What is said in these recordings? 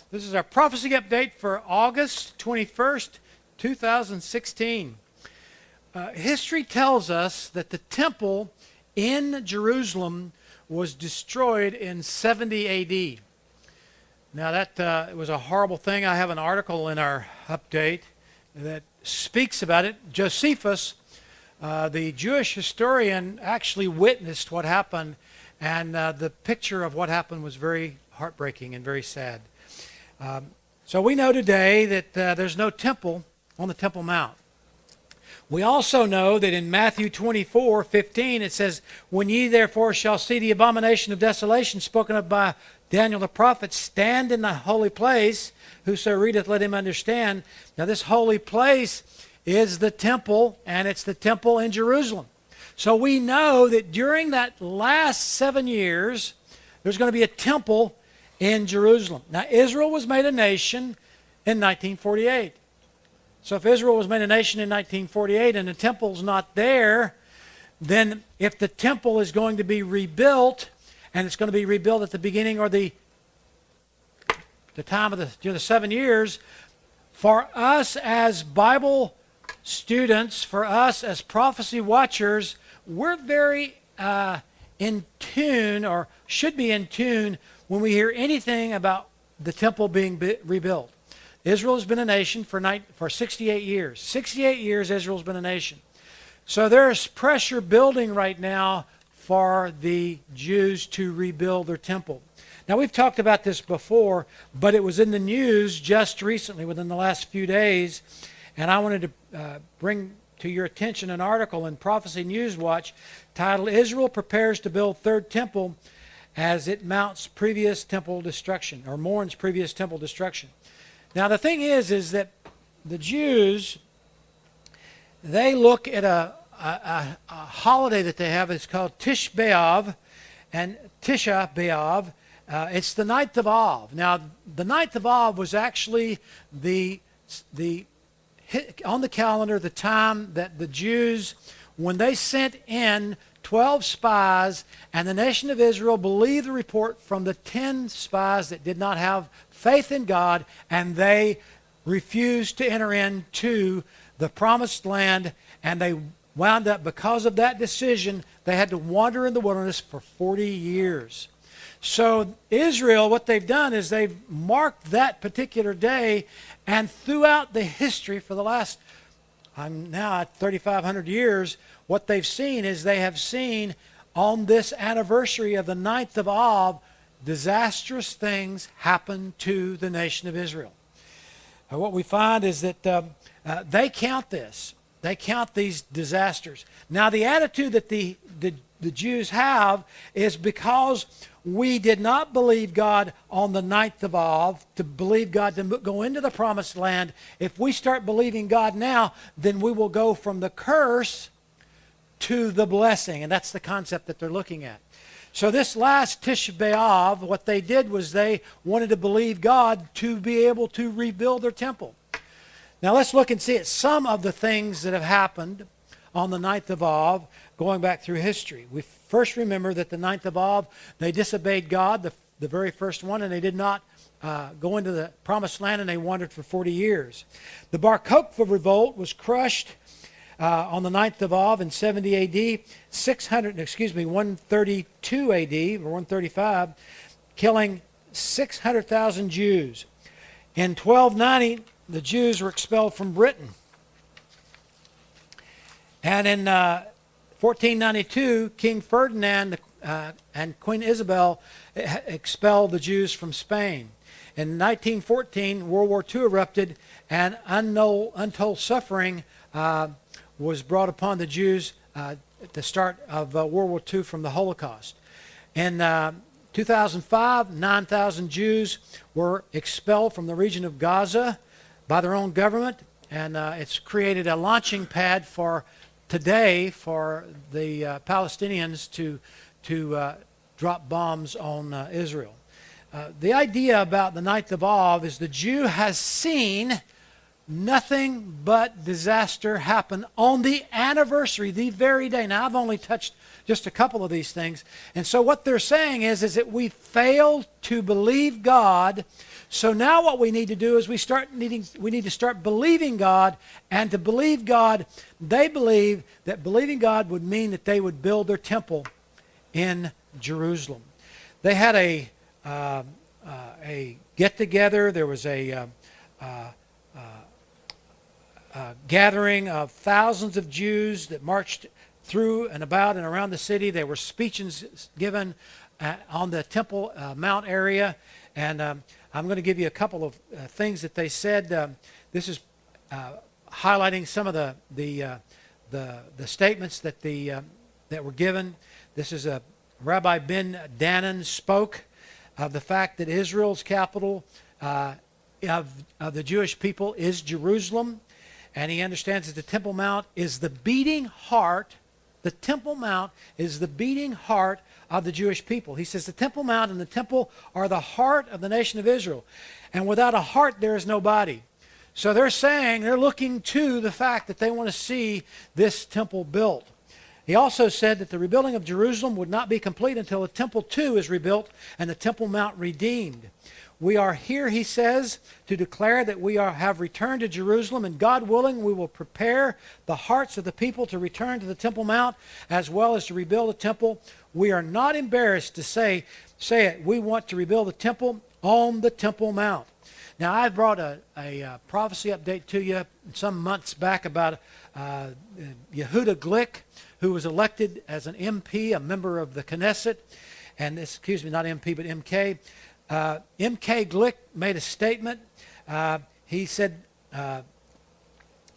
This is our prophecy update for August 21st, 2016. History tells us that the temple in Jerusalem was destroyed in 70 A.D. Now that was a horrible thing. I have an article in our update that speaks about it. Josephus, the Jewish historian, actually witnessed what happened, and the picture of what happened was very heartbreaking and very sad. So we know today that there's no temple on the Temple Mount. We also know that in Matthew 24:15 it says, "When ye therefore shall see the abomination of desolation spoken of by Daniel the prophet stand in the holy place, whoso readeth, let him understand." Now this holy place is the temple, and it's the temple in Jerusalem. So we know that during that last 7 years, there's going to be a temple in Jerusalem. Now Israel was made a nation in 1948. So if Israel was made a nation in 1948 and the temple's not there, then if the temple is going to be rebuilt, and it's going to be rebuilt at the beginning or the time of the 7 years, for us as Bible students, for us as prophecy watchers, we're very in tune, or should be in tune, when we hear anything about the temple being rebuilt. Israel has been a nation for 68 years. 68 years Israel's been a nation. So there's pressure building right now for the Jews to rebuild their temple. Now we've talked about this before, but it was in the news just recently, within the last few days, and I wanted to bring to your attention an article in Prophecy News Watch titled, "Israel Prepares to Build Third Temple as it Mounts Previous Temple Destruction," or mourns previous temple destruction. Now the thing is that the Jews, they look at a holiday that they have. It's called Tisha B'Av, and Tisha B'Av. It's the 9th of Av. Now the 9th of Av was actually on the calendar the time that the Jews, when they sent in 12 spies, and the nation of Israel believed the report from the 10 spies that did not have faith in God, and they refused to enter into the promised land, and they wound up, because of that decision, they had to wander in the wilderness for 40 years. So Israel, what they've done is they've marked that particular day, and throughout the history for the last, I'm now at 3,500 years, what they've seen is they have seen on this anniversary of the 9th of Av, disastrous things happen to the nation of Israel. What we find is that they count this. They count these disasters. Now the attitude that the Jews have is, because we did not believe God on the 9th of Av, to believe God to go into the promised land, if we start believing God now, then we will go from the curse to the blessing. And that's the concept that they're looking at. So this last Tisha B'Av, what they did was they wanted to believe God to be able to rebuild their temple. Now let's look and see at some of the things that have happened on the 9th of Av, going back through history. We first remember that the 9th of Av, they disobeyed God, the very first one, and they did not go into the promised land, and they wandered for 40 years. The Bar Kokhba revolt was crushed on the 9th of Av in 70 A.D., 132 A.D., or 135, killing 600,000 Jews. In 1290, the Jews were expelled from Britain. And in 1492, King Ferdinand and Queen Isabel expelled the Jews from Spain. In 1914, World War II erupted, and untold suffering was brought upon the Jews at the start of World War II from the Holocaust. In 2005, 9,000 Jews were expelled from the region of Gaza by their own government, and it's created a launching pad for today for the Palestinians to drop bombs on Israel. The idea about the 9th of Av is the Jew has seen nothing but disaster happen on the anniversary, the very day. Now, I've only touched just a couple of these things. And so what they're saying is that we failed to believe God So now what we need to do is we need to start believing God, and to believe God, they believe that believing God would mean that they would build their temple in Jerusalem. They had a get-together. There was a gathering of thousands of Jews that marched through and about and around the city. There were speeches given on the Temple Mount area, and I'm going to give you a couple of things that they said. This is highlighting some of the statements that that were given. This is Rabbi Ben Danan spoke of the fact that Israel's capital of the Jewish people is Jerusalem, and he understands that the Temple Mount is the beating heart. The Temple Mount is the beating heart of the Jewish people. He says the Temple Mount and the temple are the heart of the nation of Israel, and without a heart there is no body. So they're looking to the fact that they want to see this temple built. He also said that the rebuilding of Jerusalem would not be complete until the temple too is rebuilt and the Temple Mount redeemed. We are here, he says, to declare that we have returned to Jerusalem, and God willing, we will prepare the hearts of the people to return to the Temple Mount as well as to rebuild the temple. We are not embarrassed to say it. We want to rebuild the temple on the Temple Mount. Now, I brought a prophecy update to you some months back about Yehuda Glick, who was elected as an MP, a member of the Knesset, and not MP, but MK. MK Glick made a statement. He said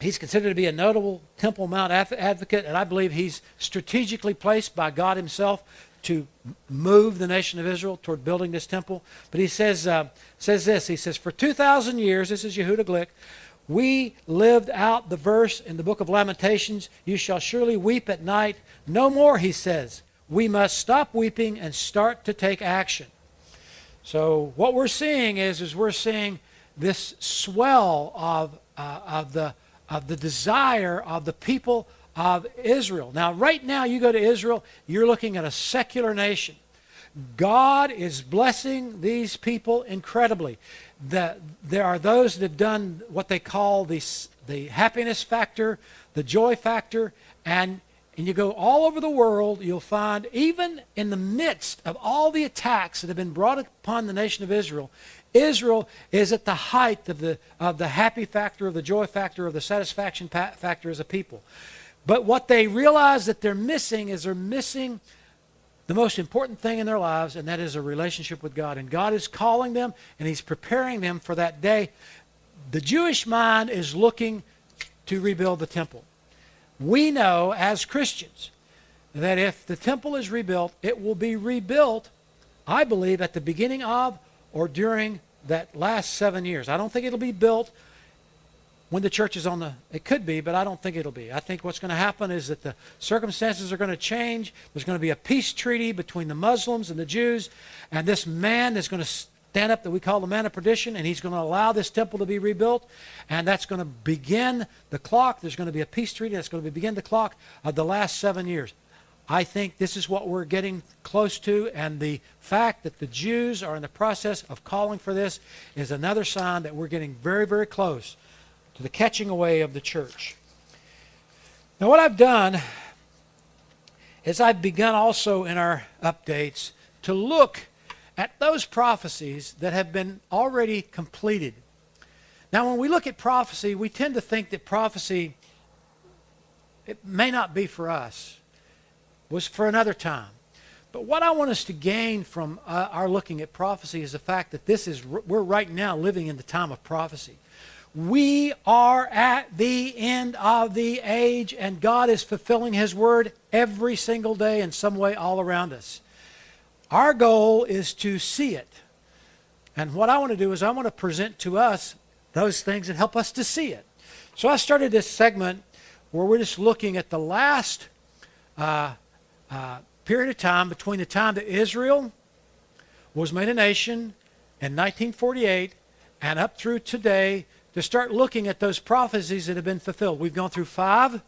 he's considered to be a notable Temple Mount advocate, and I believe he's strategically placed by God himself to move the nation of Israel toward building this temple. But he says this. He says, for 2,000 years, this is Yehuda Glick, we lived out the verse in the book of Lamentations, you shall surely weep at night. No more, he says. We must stop weeping and start to take action. So what we're seeing is we're seeing this swell of the desire of the people of Israel. Now, right now, you go to Israel, you're looking at a secular nation. God is blessing these people incredibly. There are those that have done what they call the happiness factor, the joy factor, and you go all over the world, you'll find even in the midst of all the attacks that have been brought upon the nation of Israel, Israel is at the height of the happy factor, of the joy factor, of the satisfaction factor as a people. But what they realize that they're missing the most important thing in their lives, and that is a relationship with God. And God is calling them, and he's preparing them for that day. The Jewish mind is looking to rebuild the temple. We know as Christians that if the temple is rebuilt, it will be rebuilt, I believe, at the beginning of or during that last 7 years. I don't think it'll be built when the church is it could be, but I don't think it'll be. I think what's going to happen is that the circumstances are going to change. There's going to be a peace treaty between the Muslims and the Jews, and this man is going to stand up that we call the man of perdition, and he's going to allow this temple to be rebuilt, and that's going to begin the clock. There's going to be a peace treaty that's going to begin the clock of the last 7 years. I think this is what we're getting close to, and the fact that the Jews are in the process of calling for this is another sign that we're getting very, very close to the catching away of the church. Now, what I've done is I've begun also in our updates to look at those prophecies that have been already completed. Now, when we look at prophecy, we tend to think that prophecy, it may not be for us, was for another time. But what I want us to gain from our looking at prophecy is the fact that we're right now living in the time of prophecy. We are at the end of the age, and God is fulfilling his word every single day in some way all around us. Our goal is to see it. And what I want to do is I want to present to us those things that help us to see it. So I started this segment where we're just looking at the last period of time between the time that Israel was made a nation in 1948 and up through today, to start looking at those prophecies that have been fulfilled. We've gone through 5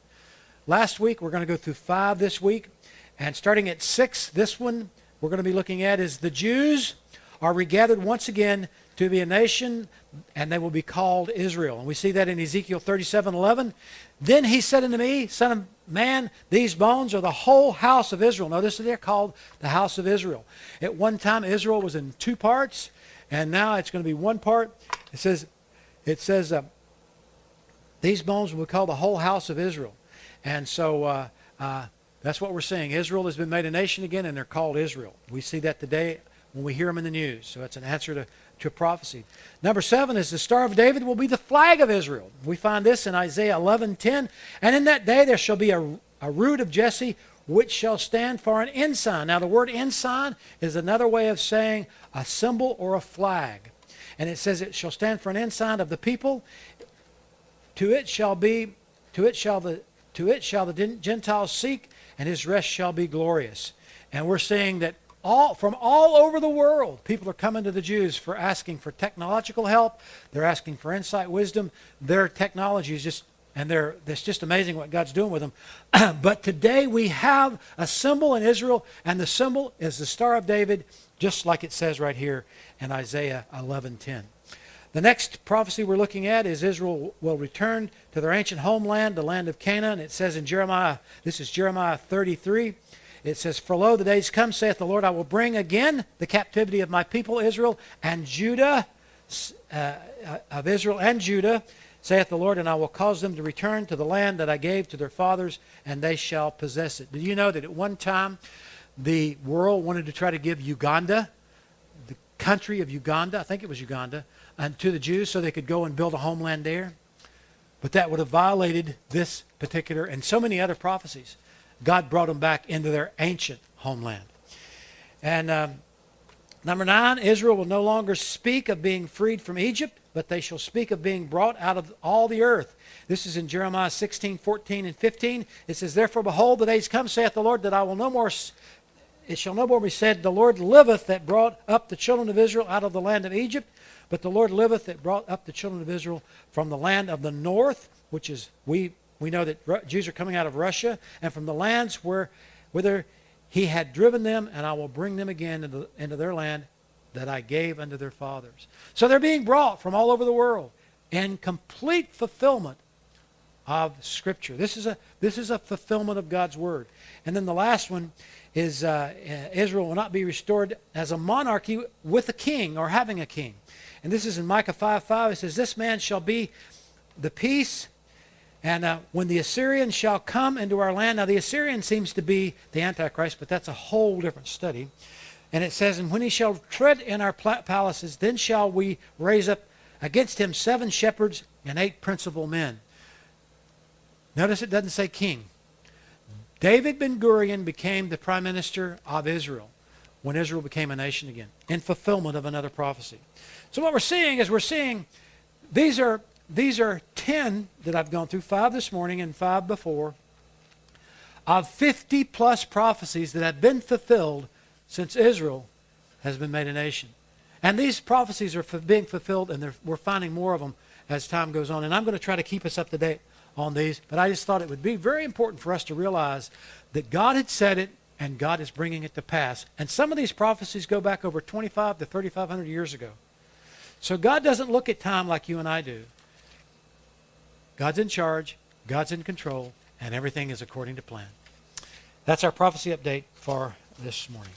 last week. We're going to go through 5 this week. And starting at 6, this one we're going to be looking at is the Jews are regathered once again to be a nation, and they will be called Israel. And we see that in Ezekiel 37:11. Then he said unto me, Son of man, these bones are the whole house of Israel. Notice that they're called the house of Israel. At one time, Israel was in two parts, and now it's going to be one part. It says, these bones will be called the whole house of Israel. And so that's what we're seeing. Israel has been made a nation again, and they're called Israel. We see that today when we hear them in the news. So it's an answer to a prophecy. Number 7 is the Star of David will be the flag of Israel. We find this in Isaiah 11:10. And in that day there shall be a root of Jesse, which shall stand for an ensign. Now the word ensign is another way of saying a symbol or a flag. And it says it shall stand for an ensign of the people. To it shall the Gentiles seek, and his rest shall be glorious. And we're seeing that from all over the world, people are coming to the Jews for asking for technological help. They're asking for insight, wisdom. Their technology is just, it's just amazing what God's doing with them. But today we have a symbol in Israel, and the symbol is the Star of David, just like it says right here in Isaiah 11:10. The next prophecy we're looking at is Israel will return to their ancient homeland, the land of Canaan. It says in Jeremiah, this is Jeremiah 33. It says, For lo, the days come, saith the Lord, I will bring again the captivity of my people Israel and Judah, of Israel and Judah, saith the Lord, and I will cause them to return to the land that I gave to their fathers, and they shall possess it. Did you know that at one time the world wanted to try to give Uganda, the country of Uganda, I think it was Uganda, and to the Jews so they could go and build a homeland there? But that would have violated this particular and so many other prophecies. God brought them back into their ancient homeland. And number 9, Israel will no longer speak of being freed from Egypt, but they shall speak of being brought out of all the earth. This is in Jeremiah 16:14 and 15. It says, Therefore, behold, the days come, saith the Lord, that I will no more, it shall no more be said, The Lord liveth that brought up the children of Israel out of the land of Egypt, but the Lord liveth that brought up the children of Israel from the land of the north, which is, we know that Jews are coming out of Russia, and from the lands whither he had driven them, and I will bring them again into their land that I gave unto their fathers. So they're being brought from all over the world in complete fulfillment of Scripture. This is a fulfillment of God's Word. And then the last one is Israel will not be restored as a monarchy with a king or having a king. And this is in Micah 5:5. It says, This man shall be the peace, and when the Assyrian shall come into our land. Now the Assyrian seems to be the Antichrist, but that's a whole different study. And it says, And when he shall tread in our palaces, then shall we raise up against him 7 shepherds and 8 principal men. Notice it doesn't say king. David Ben-Gurion became the prime minister of Israel when Israel became a nation again, in fulfillment of another prophecy. So what we're seeing is these are 10 that I've gone through, 5 this morning and 5 before, of 50 plus prophecies that have been fulfilled since Israel has been made a nation. And these prophecies are being fulfilled, and we're finding more of them as time goes on. And I'm going to try to keep us up to date on these, but I just thought it would be very important for us to realize that God had said it, and God is bringing it to pass. And some of these prophecies go back over 25 to 3,500 years ago. So God doesn't look at time like you and I do. God's in charge, God's in control, and everything is according to plan. That's our prophecy update for this morning.